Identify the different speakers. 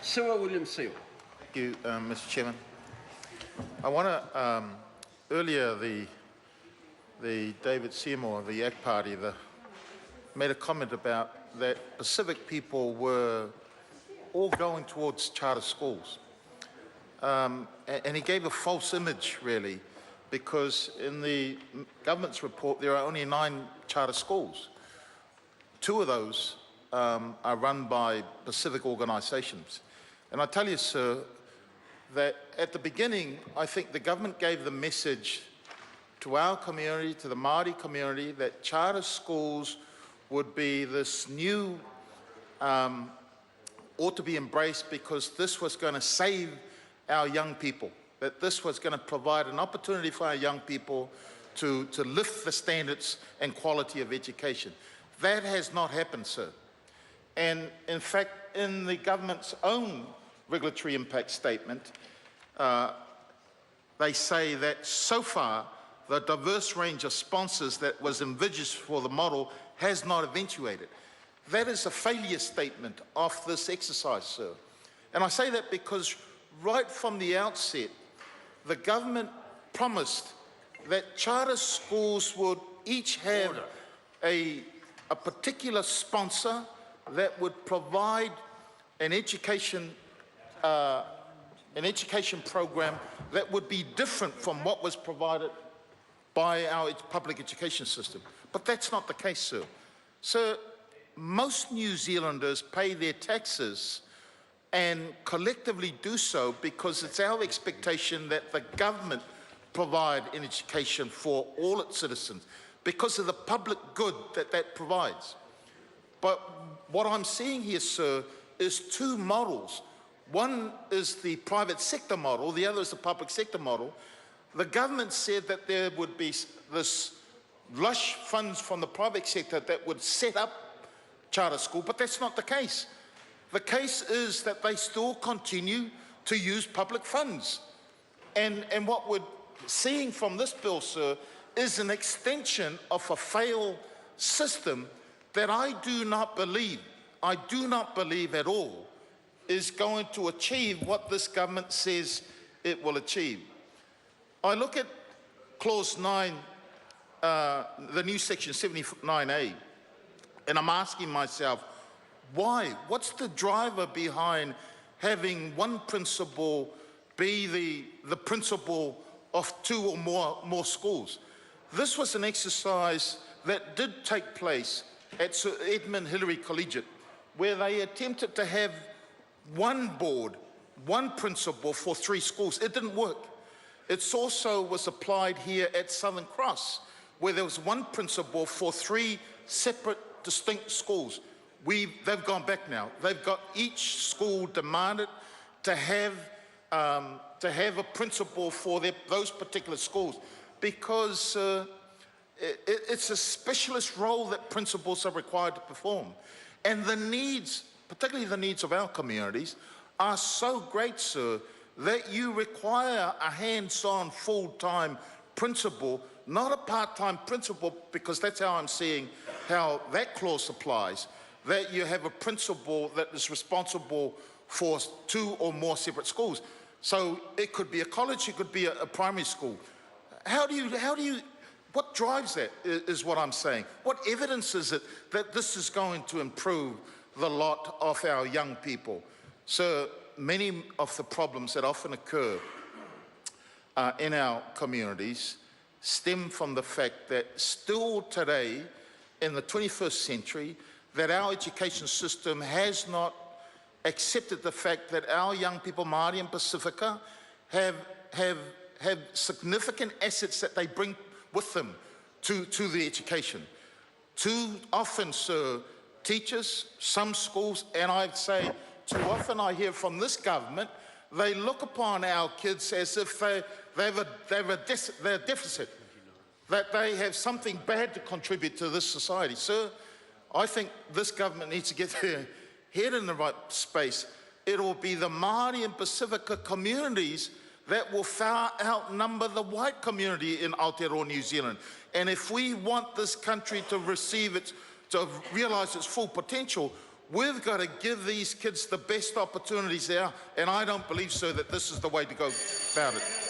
Speaker 1: Sewa William Seal.
Speaker 2: Thank you, Mr. Chairman. I want to, earlier the David Seymour of the ACT Party made a comment about that Pacific people were all going towards charter schools. And he gave a false image, really, because in the government's report there are only 9 charter schools. 2 of those are run by Pacific organisations. And I tell you, sir, that at the beginning, I think the government gave the message to our community, to the Māori community, that charter schools would be this new, ought to be embraced because this was going to save our young people, that this was going to provide an opportunity for our young people to lift the standards and quality of education. That has not happened, sir. And in fact, in the government's own regulatory impact statement, they say that so far the diverse range of sponsors that was envisaged for the model has not eventuated. That is a failure statement of this exercise, sir. And I say that because right from the outset, the government promised that charter schools would each have a particular sponsor that would provide an education program that would be different from what was provided by our public education system. But that's not the case, sir. Sir, most New Zealanders pay their taxes and collectively do so because it's our expectation that the government provide an education for all its citizens because of the public good that that provides. But what I'm seeing here, sir, is 2 models. One is the private sector model, the other is the public sector model. The government said that there would be this lush funds from the private sector that would set up charter school, but that's not the case. The case is that they still continue to use public funds. And what we're seeing from this bill, sir, is an extension of a failed system that I do not believe at all, is going to achieve what this government says it will achieve. I look at clause 9, the new section 79A, and I'm asking myself, why? What's the driver behind having one principal be the principal of 2 or more schools? This was an exercise that did take place at Sir Edmund Hillary Collegiate, where they attempted to have one board, one principal for 3 schools. It didn't work. It also was applied here at Southern Cross, where there was one principal for 3 separate, distinct schools. They've gone back now. They've got each school demanded to have a principal for those particular schools because it's a specialist role that principals are required to perform. And the needs, particularly the needs of our communities, are so great, sir, that you require a hands-on, full-time principal, not a part-time principal, because that's how I'm seeing how that clause applies, that you have a principal that is responsible for 2 or more separate schools. So it could be a college, it could be a primary school. What drives that is what I'm saying. What evidence is it that this is going to improve the lot of our young people? So many of the problems that often occur in our communities stem from the fact that still today, in the 21st century, that our education system has not accepted the fact that our young people, Māori and Pacifica, have significant assets that they bring with them to the education. Too often, sir, teachers, some schools, and I'd say too often I hear from this government, they look upon our kids as if they're a deficit, that they have something bad to contribute to this society. Sir, I think this government needs to get their head in the right space. It will be the Māori and Pacifica communities that will far outnumber the white community in Aotearoa, New Zealand. And if we want this country to realise its full potential, We've got to give these kids the best opportunities there, and I don't believe, sir, that this is the way to go about it.